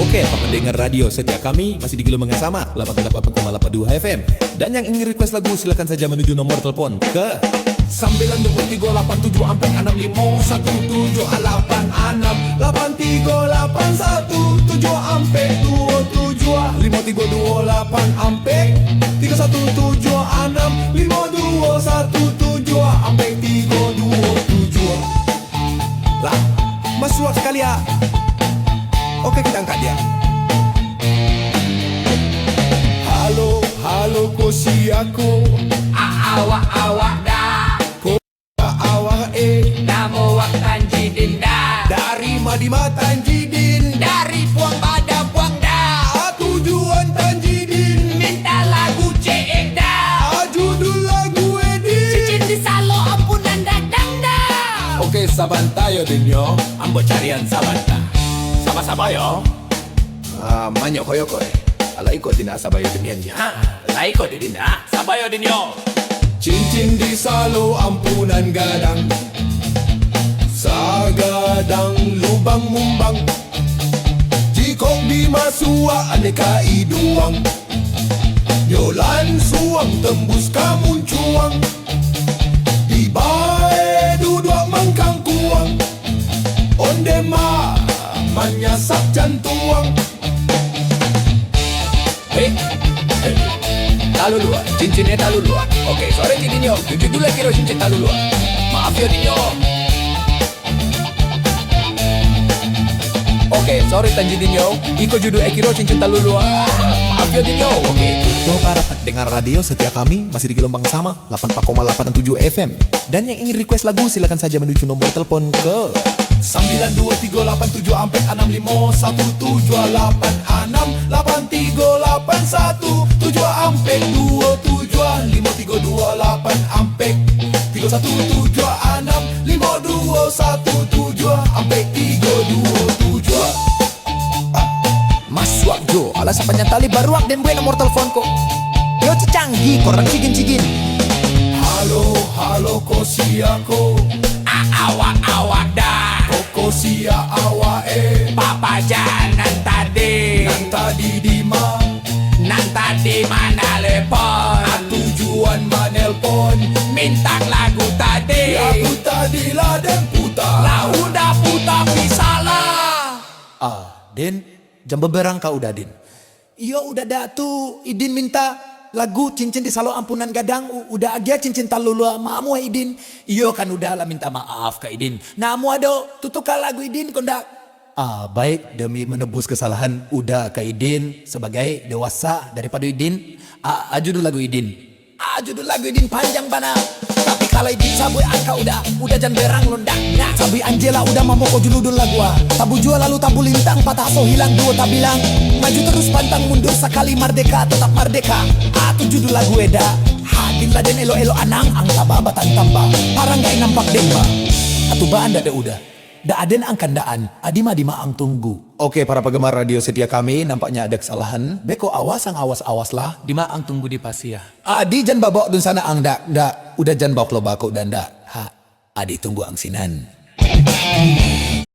Oke, apa pendengar radio setia kami masih di gelombang yang sama 88,82 FM. Dan yang ingin request lagu silakan saja menuju nomor telepon ke 92387 ampe 6517886 83817 ampe 27 5328 ampe 3176 5217 ampe 327. lah, masuk sekali ya. Oke, kita angkat dia. Halo, halo kosiako, Awak-awak dah awak Namo wak tanjidin dah dari Madima Tanjidin, Dari puang pada puang dah tujuan Tanjidin, Minta lagu ceek dah judul lagu Edi. Cicin di salo ampunan dadang dah Oke, saban tayo din yo. Ambo carian sabanta. Sama-sama yo. Manyo koyo koy. Ala ikut din sabayo din yan. Laiko di dinda, sabayo din yo. Cincin di salo ampunan gadang, sa gadang lubang mumbang, jikok di masua aneka iduang, yolan suang tembus kamuncuang, di bae duduk mangkang kuang, onde ma manyasak jantuang. Talulua, cincinnya talulua. Oke, sore cincin yo. Jujur dulu kira cincin talulua. Maaf yo dinyo. Oke, sorry Tanjidin yo. Iko judul ekiro cincin talulua. Maaf yo dinyo. Oke. Tuh para pendengar radio setia kami masih di gelombang sama 88,87 FM. Dan yang ingin request lagu silakan saja menuju nomor telepon ke 92387 ampe 6517886 83817 ampe 27 5328 ampe 3176 5217 ampe 327. Mas Wakjo. Alas sepanjang tali baruak dan gue nomor teleponku. Yo canggih, korang cigin-cigin. Halo, halo kosiako, Awak-awak dah kosia awae, Papa janan tadi nan tadi di mana lepon tujuan manelpon, Mintang lagu tadi aku tadi laden putar. Lah udah putar pisalah Den, jam beberang kau udah Den. Iya udah dah tuh, Idin minta lagu cincin di salo ampunan gadang. Udah aja cincin talulu mamu Idin. Iya kan udah lah minta maaf ke Idin. Namu ado tutukan lagu Idin kondak. Baik demi menebus kesalahan udah ke Idin sebagai dewasa daripada Idin. Judul lagu Idin. Judul lagu Idin panjang bana. Tapi kalau Idin sabui angka udah jan berang londak. Nah, sabui Angela udah mamoko juludun lagu tabu jual lalu tabu lintang patah so hilang dua tak bilang. Maju terus pantang mundur sekali merdeka tetap merdeka. Tu judul lagu eda. Hadin laden elo-elo anang ang tababatan tambah. Parang gak nampak demba. Atu baan ada udah. Da aden ang kandaan, adima-dima ang tunggu. Oke, para penggemar radio setia kami, nampaknya ada kesalahan. Beko awas lah. Dima ang tunggu di Pasia. Adi jan babok dun sana ang udah jan bawak lo bako dan adi tunggu ang sinan.